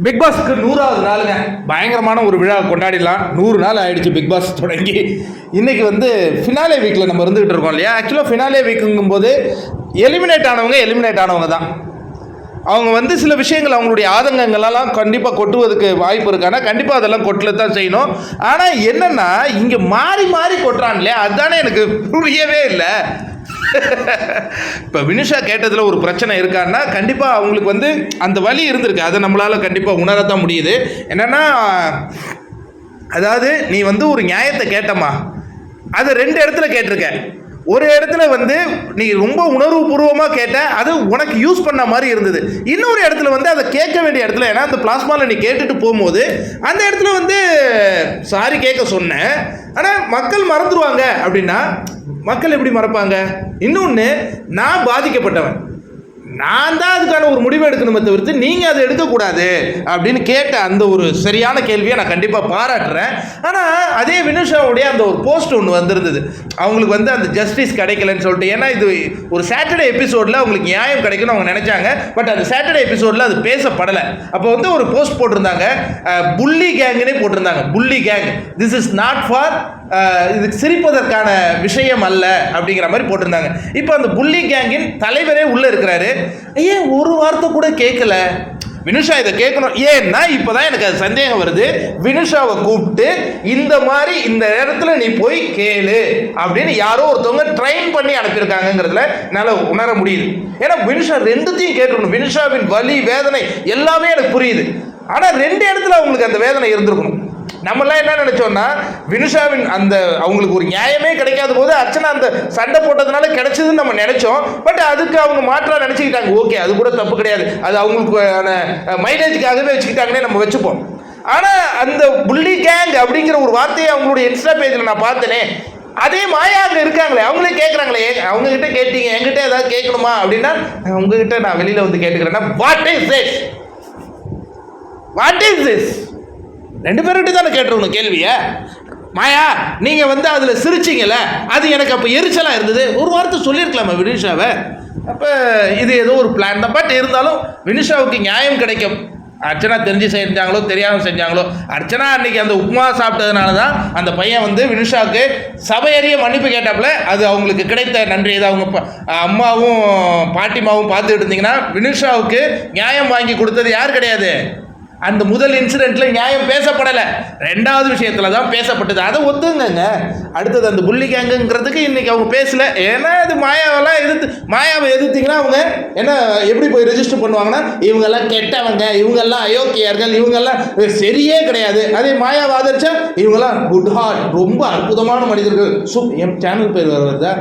Big பாஸ்க்கு 100வது நாளுங்க, பயங்கரமான ஒரு விழா கொண்டாடிடலாம். 100 நாள் ஆயிடுச்சு பிக் பாஸ் தொடங்கி. இன்னைக்கு வந்து ஃபினாலே வீக்கில் நம்ம இருந்துகிட்டு இருக்கோம் இல்லையா. ஆக்சுவலாக ஃபினாலே வீக்குங்கும் போது எலிமினேட் ஆனவங்க தான். அவங்க வந்து சில விஷயங்கள் அவங்களுடைய ஆதங்கங்களெல்லாம் கண்டிப்பாக கொட்டுவதற்கு வாய்ப்பு இருக்கானா, கண்டிப்பாக அதெல்லாம் கொட்டல தான் செய்யணும். ஆனால் என்னென்னா இங்கே மாறி மாறி கொட்டுறான் இல்லையா, அதுதானே எனக்கு புரியவே இல்லை. இப்போ வினுஷா கேட்டதில் ஒரு பிரச்சனை இருக்கான்னா கண்டிப்பாக அவங்களுக்கு வந்து அந்த வலி இருந்திருக்கு. அதை நம்மளால் கண்டிப்பாக உணரத்தான் முடியுது. என்னென்னா, அதாவது நீ வந்து ஒரு நியாயத்தை கேட்டம்மா, அதை 2 இடத்துல கேட்டிருக்க. ஒரு இடத்துல வந்து நீ ரொம்ப உணர்வுபூர்வமாக கேட்ட, அது உனக்கு யூஸ் பண்ண மாதிரி இருந்தது. இன்னொரு இடத்துல வந்து அதை கேட்க வேண்டிய இடத்துல, ஏன்னா அந்த பிளாஸ்மாவில் நீ கேட்டுட்டு போகும்போது அந்த இடத்துல வந்து சாரி கேட்க சொன்னேன். ஆனால் மக்கள் மறந்துடுவாங்க அப்படின்னா மக்கள் எப்படி மறப்பாங்க? இன்னொன்று, நான் பாதிக்கப்பட்டவன், நான் தான் அதுக்கான ஒரு முடிவை எடுக்கணுமே தவிர்த்து நீங்கள் அதை எடுக்கக்கூடாது அப்படின்னு கேட்ட அந்த ஒரு சரியான கேள்வியை நான் கண்டிப்பாக பாராட்டுறேன். ஆனால் அதே வினுஷாவுடைய அந்த ஒரு போஸ்ட் ஒன்று வந்திருந்தது, அவங்களுக்கு வந்து அந்த ஜஸ்டிஸ் கிடைக்கலன்னு சொல்லிட்டு. ஏன்னா இது ஒரு சாட்டர்டே எபிசோடில் அவங்களுக்கு நியாயம் கிடைக்கும்னு அவங்க நினச்சாங்க. பட் அந்த சாட்டர்டே எபிசோடில் அது பேசப்படலை. அப்போ வந்து ஒரு போஸ்ட் போட்டிருந்தாங்க, புள்ளி கேங்குன்னே போட்டிருந்தாங்க. புள்ளி gang, this is not for, இது சிரிப்பதற்கான விஷயம் அல்ல அப்படிங்கிற மாதிரி போட்டிருந்தாங்க. இப்போ அந்த புள்ளி கேங்கின் தலைவரே உள்ளே இருக்கிறாரு. ஏன் ஒரு வார்த்தை கூட கேட்கல வினுஷா? இதை கேட்கணும். ஏன்னா இப்போதான் எனக்கு அது சந்தேகம் வருது. வினுஷாவை கூப்பிட்டு இந்த மாதிரி இந்த இடத்துல நீ போய் கேளு அப்படின்னு யாரோ ஒருத்தவங்க ட்ரெயின் பண்ணி அனுப்பியிருக்காங்கிறதுல என்னால் உணர முடியுது. ஏன்னா வினுஷா 2த்தையும் கேட்கணும். வினுஷாவின் வலி வேதனை எல்லாமே எனக்கு புரியுது. ஆனால் 2 இடத்துல அவங்களுக்கு அந்த வேதனை இருந்திருக்கணும். நம்மளாம் என்ன நினைச்சோம்னா, வினுஷாவின் அந்த அவங்களுக்கு ஒரு நியாயமே கிடைக்காத போது அர்ச்சனா அந்த சண்டை போட்டதுனால கிடைச்சதுன்னு நம்ம நினைச்சோம். பட் அதுக்கு அவங்க மாற்றா நினைச்சுக்கிட்டாங்க. ஓகே, அது கூட தப்பு கிடையாது, அது அவங்களுக்கு மைலேஜுக்காகவே வச்சுக்கிட்டாங்கன்னே நம்ம வச்சுப்போம். ஆனால் அந்த புள்ளி கேங் அப்படிங்கிற ஒரு வார்த்தையை அவங்களுடைய இன்ஸ்டா பேஜில் நான் பார்த்தேனே, அதே மாயா அங்கே இருக்காங்களே, அவங்களே கேட்குறாங்களே. அவங்ககிட்ட கேட்டீங்க, என்கிட்ட ஏதாவது கேட்கணுமா அப்படின்னா, உங்ககிட்ட நான் வெளியில் வந்து கேட்டுக்கிறேன்னா, வாட் இஸ் திஸ் 2 பேர்கிட்ட தானே கேட்டுருக்கணும் கேள்வியை. மாயா, நீங்கள் வந்து அதில் சிரிச்சிங்கல்ல, அது எனக்கு அப்போ எரிச்சலாக இருந்தது. ஒரு வார்த்தை சொல்லியிருக்கலாமா வினுஷாவை? அப்போ இது ஏதோ ஒரு பிளான் தான். பட் இருந்தாலும் வினுஷாவுக்கு நியாயம் கிடைக்கும். அர்ச்சனா தெரிஞ்சு செஞ்சாங்களோ தெரியாமல் செஞ்சாங்களோ, அர்ச்சனா அன்னைக்கு அந்த உப்புமா சாப்பிட்டதுனால தான் அந்த பையன் வந்து வினுஷாவுக்கு சபையறிய மன்னிப்பு கேட்டாப்புல. அது அவங்களுக்கு கிடைத்த நன்றி. இது அவங்க அம்மாவும் பாட்டிமாவும் பார்த்துக்கிட்டு இருந்தீங்கன்னா, வினுஷாவுக்கு நியாயம் வாங்கி கொடுத்தது யார் கிடையாது. அந்த முதல் இன்சிடென்ட்ல நியாயம் பேசப்படலை, 2வது விஷயத்துல தான் பேசப்பட்டது. அதை ஒத்துங்க. அடுத்தது அந்த புள்ளி கேங்குங்கிறதுக்கு இன்னைக்கு அவங்க பேசல. ஏன்னா அது மாயாவை எதிர்த்தீங்கன்னா அவங்க என்ன எப்படி போய் ரெஜிஸ்டர் பண்ணுவாங்கன்னா, இவங்கெல்லாம் கெட்டவங்க, இவங்கெல்லாம் அயோக்கியர்கள், இவங்கெல்லாம் சரியே கிடையாது. அதே மாயாவை ஆதரிச்சா இவங்கெல்லாம் குட் ஹார்ட், ரொம்ப அற்புதமான மனிதர்கள். என் சேனல் பேர் வருவதா,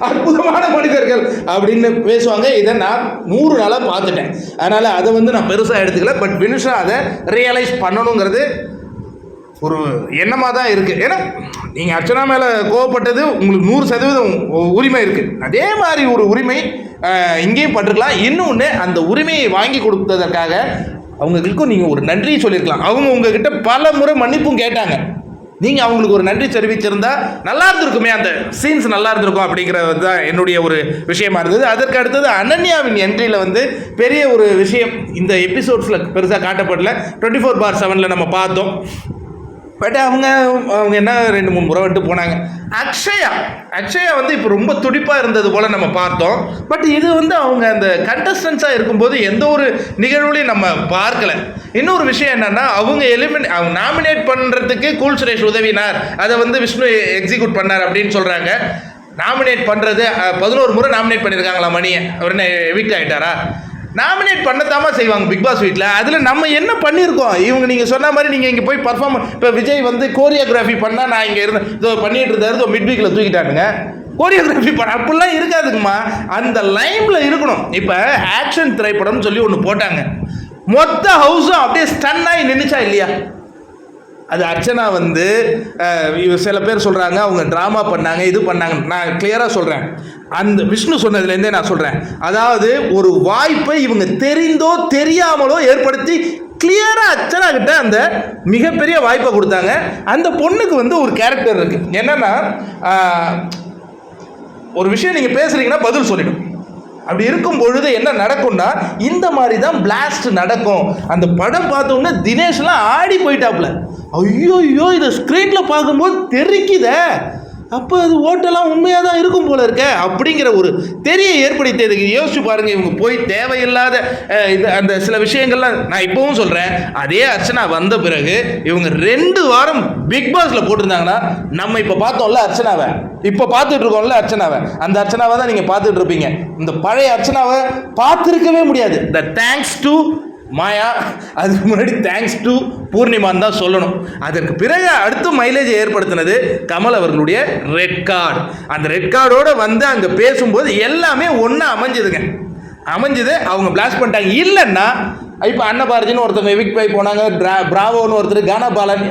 அற்புதமான மனிதர்கள் அப்படின்னு பேசுவாங்க. இதை நான் 100 நாளாக பார்த்துட்டேன். அதனால் அதை வந்து நான் பெருசாக எடுத்துக்கல. பட் வினுஷா அதை ரியலைஸ் பண்ணணுங்கிறது ஒரு எண்ணமாக தான் இருக்குது. ஏன்னா நீங்கள் அர்ச்சனா மேலே கோவப்பட்டது உங்களுக்கு 100% உரிமை இருக்குது. அதே மாதிரி ஒரு உரிமை இங்கேயும் பட்டிருக்கலாம். இன்னொன்று, அந்த உரிமையை வாங்கி கொடுத்ததற்காக அவங்களுக்கும் நீங்கள் ஒரு நன்றி சொல்லியிருக்கலாம். அவங்க உங்ககிட்ட பல முறை மன்னிப்பும் கேட்டாங்க. நீங்கள் அவங்களுக்கு ஒரு நன்றி தெரிவிச்சிருந்தா நல்லா இருந்திருக்குமே, அந்த சீன்ஸ் நல்லா இருந்திருக்கும் அப்படிங்கிறது தான் என்னுடைய ஒரு விஷயமா இருந்தது. அதற்கு அடுத்தது அனன்யாவின் என்ட்ரியில் வந்து பெரிய ஒரு விஷயம் இந்த எபிசோட்ஸில் பெருசாக காட்டப்படல. 24/7 நம்ம பார்த்தோம். பட் அவங்க என்ன 2-3 முறை வந்துட்டு போனாங்க. அக்ஷயா வந்து இப்போ ரொம்ப துடிப்பாக இருந்தது போல் நம்ம பார்த்தோம். பட் இது வந்து அவங்க அந்த கண்டஸ்டன்ஸாக இருக்கும்போது எந்த ஒரு நிகழ்வுலையும் நம்ம பார்க்கல. இன்னொரு விஷயம் என்னென்னா, அவங்க நாமினேட் பண்ணுறதுக்கு கூல் சுரேஷ் உதவினார், அதை வந்து விஷ்ணு எக்ஸிக்யூட் பண்ணார் அப்படின்னு சொல்கிறாங்க. நாமினேட் பண்ணுறது 11 முறை நாமினேட் பண்ணியிருக்காங்களா மணியை, அவர் என்ன எவிக்ட் ஆகிட்டாரா? நாமினேட் பண்ணத்தாமா செய்வாங்க பிக் பாஸ் வீட்டில். அதில் நம்ம என்ன பண்ணியிருக்கோம்? இவங்க நீங்கள் சொன்ன மாதிரி நீங்கள் இங்கே போய் பர்ஃபார்ம், இப்போ விஜய் வந்து கோரியோகிராஃபி பண்ணால் நான் இங்கே இருந்தேன் இதோ பண்ணிட்டு இருந்தாரு, மிட் வீக்கில் தூக்கிட்டானுங்க. கோரியோகிராஃபி பண்ண அப்படிலாம் இருக்காதுங்கம்மா, அந்த லைனில் இருக்கணும். இப்போ ஆக்ஷன் திரைப்படம்னு சொல்லி ஒன்று போட்டாங்க, மொத்த ஹவுஸும் அப்படியே ஸ்டன்னாகி நின்றுச்சா இல்லையா? அது அர்ச்சனா வந்து சில பேர் சொல்கிறாங்க அவங்க ட்ராமா பண்ணாங்க, இது பண்ணாங்க. நான் கிளியராக சொல்கிறேன், அந்த விஷ்ணு சொன்னதுலேருந்தே நான் சொல்கிறேன். அதாவது ஒரு வாய்ப்பை இவங்க தெரிந்தோ தெரியாமலோ ஏற்படுத்தி கிளியராக அர்ச்சனா கிட்ட அந்த மிகப்பெரிய வாய்ப்பை கொடுத்தாங்க. அந்த பொண்ணுக்கு வந்து ஒரு கேரக்டர் இருக்குது. என்னென்னா, ஒரு விஷயம் நீங்கள் பேசுகிறீங்கன்னா பதில் சொல்லிடும். அப்படி இருக்கும் பொழுது என்ன நடக்கும்னா இந்த மாதிரி தான் பிளாஸ்ட் நடக்கும். அந்த படம் பார்த்த உடனே தினேஷ்லாம் ஆடி போயிட்டாப்ல. ஐயோ இதை ஸ்க்ரீனில் பார்க்கும்போது தெரிக்குதே, அப்போ அது ஓட்டெல்லாம் உண்மையாக தான் இருக்கும் போல இருக்க அப்படிங்கிற ஒரு தெரிய ஏற்படுத்தியதுக்கு யோசிச்சு பாருங்க. இவங்க போய் தேவையில்லாத இது அந்த சில விஷயங்கள்லாம் நான் இப்பவும் சொல்கிறேன். அதே அர்ச்சனா வந்த பிறகு இவங்க 2 வாரம் பிக் பாஸ்ல போட்டிருந்தாங்கன்னா நம்ம இப்போ பார்த்தோம்ல அர்ச்சனாவை, இப்போ பார்த்துட்டு இருக்கோம்ல அர்ச்சனாவை, அந்த அர்ச்சனாவை தான் நீங்கள் பார்த்துட்டு இருப்பீங்க. இந்த பழைய அர்ச்சனாவை பார்த்துருக்கவே முடியாது. த தேங்க்ஸ் டு மாயா, அதுக்கு முன்னாடி தேங்க்ஸ் டு பூர்ணிமான் தான் சொல்லணும். அதற்கு பிறகு அடுத்து மைலேஜ் ஏற்படுத்தினது கமல் அவர்களுடைய ரெட் கார்டு. அந்த ரெட் கார்டோடு வந்து அங்கே பேசும்போது எல்லாமே ஒன்றா அமைஞ்சது. அவங்க பிளாஸ்ட் பண்ணிட்டாங்க. இல்லைன்னா இப்போ அன்னபாரதின்னு ஒருத்தவங்க எவிக்ட் ஆகி போனாங்க, பிராவோன்னு ஒருத்தர், கானா பாலன்,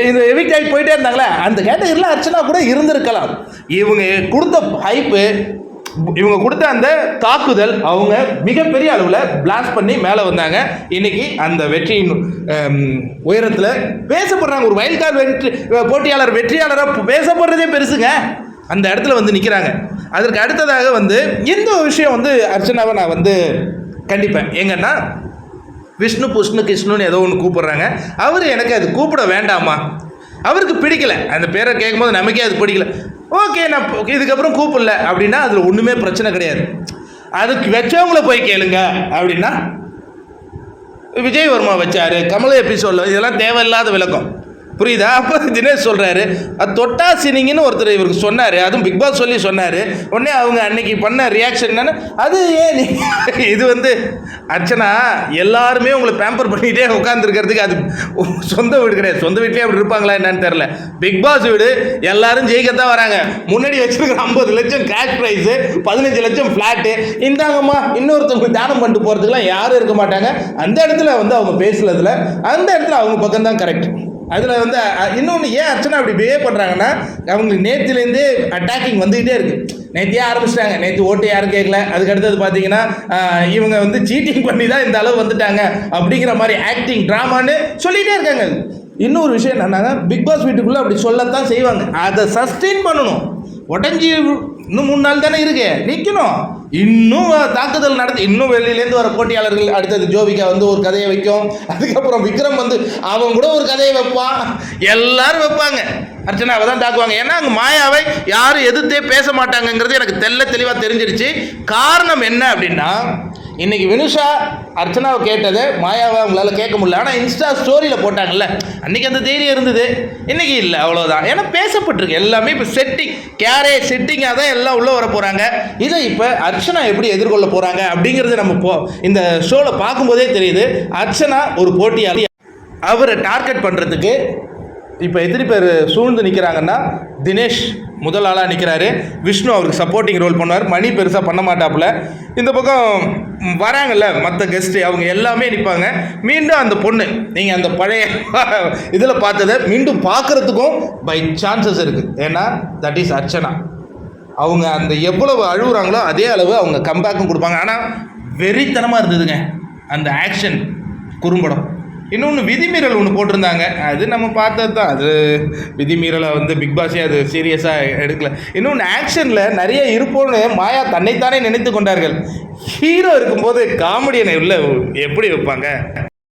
இது எவிக்ட் ஆகி போயிட்டே இருந்தாங்களே, அந்த கேட்டகரியில் அர்ச்சனா கூட இருந்திருக்கலாம். இவங்க கொடுத்த ஹைப்பு, இவங்க கொடுத்த அந்த தாக்குதல் அவங்க மிகப்பெரிய அளவில் பிளாஸ்ட் பண்ணி மேலே வந்தாங்க. இன்னைக்கு அந்த வெற்றியின் உயரத்தில் பேசப்படுறாங்க. ஒரு வைல்ட் கார்டு போட்டியாளர் வெற்றியாளராக பேசப்படுறதே பெருசுங்க. அந்த இடத்துல வந்து நிற்கிறாங்க. அதற்கு அடுத்ததாக வந்து இந்த விஷயம் வந்து அர்ச்சனாவை நான் வந்து கண்டிப்பேன். எங்கன்னா விஷ்ணு புஷ்ணு கிருஷ்ணுன்னு ஏதோ ஒன்று கூப்பிடுறாங்க. அவர் எனக்கு அது கூப்பிட வேண்டாமா, அவருக்கு பிடிக்கல, அந்த பேரை கேட்கும்போது நமக்கே அது பிடிக்கல. ஓகே, நான் இதுக்கப்புறம் கூப்பிடல அப்படின்னா அதில் ஒன்றுமே பிரச்சனை கிடையாது. அதுக்கு வச்சவங்கள போய் கேளுங்க அப்படின்னா விஜய் வர்மா வச்சாரு, கமல் எபிசோடில், இதெல்லாம் தேவையில்லாத விளக்கம், புரியுதா? அப்போ தினேஷ் சொல்கிறாரு அது தொட்டா சினிங்கன்னு ஒருத்தர் இவருக்கு சொன்னார், அதுவும் பிக் பாஸ் சொல்லி சொன்னார். உடனே அவங்க அன்னைக்கு பண்ண ரியாக்ஷன் என்னன்னு, அது ஏன் இது வந்து அர்ச்சனா எல்லாருமே உங்களை பேம்பர் பண்ணிகிட்டே உட்காந்துருக்கிறதுக்கு அது சொந்த வீடு கிடையாது. சொந்த வீட்லேயே அப்படி இருப்பாங்களா என்னன்னு தெரில. பிக் பாஸ் வீடு எல்லாரும் ஜெயிக்கத்தான் வராங்க. முன்னாடி வச்சுருக்கிற 50 லட்சம் கேஷ் ப்ரைஸு, 15 லட்சம் ஃப்ளாட்டு, இந்தாங்கம்மா இன்னொருத்தவங்க தானம் பண்ணிட்டு போகிறதுக்குலாம் யாரும் இருக்க மாட்டாங்க. அந்த இடத்துல வந்து அவங்க பேசுனதில் அந்த இடத்துல அவங்க பக்கம் தான் கரெக்ட். அதில் வந்து இன்னொன்று ஏன் அர்ச்சனா அப்படி பிஹேவ் பண்ணுறாங்கன்னா, அவங்களுக்கு நேற்றுலேருந்தே அட்டாக்கிங் வந்துக்கிட்டே இருக்குது. நேற்றே ஆரம்பிச்சிட்டாங்க. நேற்று ஓட்டு யாரும் கேட்கல. அதுக்கு அடுத்தது பார்த்தீங்கன்னா இவங்க வந்து சீட்டிங் பண்ணி தான் இந்த அளவு வந்துட்டாங்க அப்படிங்கிற மாதிரி ஆக்டிங் ட்ராமான்னு சொல்லிகிட்டே இருக்காங்க. இன்னொரு விஷயம் என்னன்னா, பிக் பாஸ் வீட்டுக்குள்ளே அப்படி சொல்லத்தான் செய்வாங்க. அதை சஸ்டெயின் பண்ணணும். உடஞ்சி இன்னும் 3 நாள் தானே இருக்கு, நிற்கணும். இன்னும் தாக்குதல் நடத்தி இன்னும் வெளியிலேருந்து வர போட்டியாளர்கள், அடுத்தது ஜோவிகா வந்து ஒரு கதையை வைக்கும், அதுக்கப்புறம் விக்ரம் வந்து அவன் கூட ஒரு கதையை வைப்பான், எல்லாரும் வைப்பாங்க. அர்ச்சனாவை தான் தாக்குவாங்க. ஏன்னா அங்கே மாயாவை யாரும் எதிர்த்தே பேச மாட்டாங்கங்கிறது எனக்கு தெளிவாக தெரிஞ்சிருச்சு. காரணம் என்ன அப்படின்னா, இன்னைக்கு வினுஷா அர்ச்சனாவை கேட்டதை மாயாவை அவங்களால கேட்க முடியல. ஆனால் இன்ஸ்டா ஸ்டோரியில் போட்டாங்கல்ல, அன்றைக்கி அந்த தைரியம் இருந்தது, இன்றைக்கி இல்லை, அவ்வளோதான். ஏன்னா பேசப்பட்டிருக்கு எல்லாமே. இப்போ செட்டிங்காக தான் எல்லாம் உள்ளே வர போகிறாங்க. இதை இப்போ அர்ச்சனா எப்படி எதிர்கொள்ள போகிறாங்க அப்படிங்கிறது நம்ம இந்த ஷோவில் பார்க்கும்போதே தெரியுது. அர்ச்சனா ஒரு போட்டியாளி, அவரை டார்கெட் பண்ணுறதுக்கு இப்போ எத்தனை பேர் சூழ்ந்து நிற்கிறாங்கன்னா, தினேஷ் முதல் ஆளாக நிற்கிறாரு, விஷ்ணு அவருக்கு சப்போர்ட்டிங் ரோல் பண்ணுவார், மணி பெருசாக பண்ண மாட்டாப்புல, இந்த பக்கம் வராங்கல்ல மற்ற கெஸ்ட்டு அவங்க எல்லாமே நிற்பாங்க. மீண்டும் அந்த பொண்ணு நீங்கள் அந்த பழைய இதில் பார்த்ததை மீண்டும் பார்க்குறதுக்கும் பை சான்சஸ் இருக்குது. ஏன்னா தட் இஸ் அர்ச்சனா. அவங்க அந்த எவ்வளவு அழுகுறாங்களோ அதே அளவு அவங்க கம்பேக்கும் கொடுப்பாங்க. ஆனால் வெறித்தனமாக இருந்ததுங்க அந்த ஆக்ஷன் குறும்படம். இன்னொன்று விதிமீறல் ஒன்று போட்டிருந்தாங்க, அது நம்ம பார்த்தது தான். அது விதிமீறலை வந்து பிக் பாஸே அது சீரியஸாக எடுக்கல. இன்னொன்று ஆக்ஷனில் நிறைய இருப்போன்னு மாயா தன்னைத்தானே நினைத்து கொண்டார்கள். ஹீரோ இருக்கும்போது காமெடியனை உள்ள எப்படி வைப்பாங்க?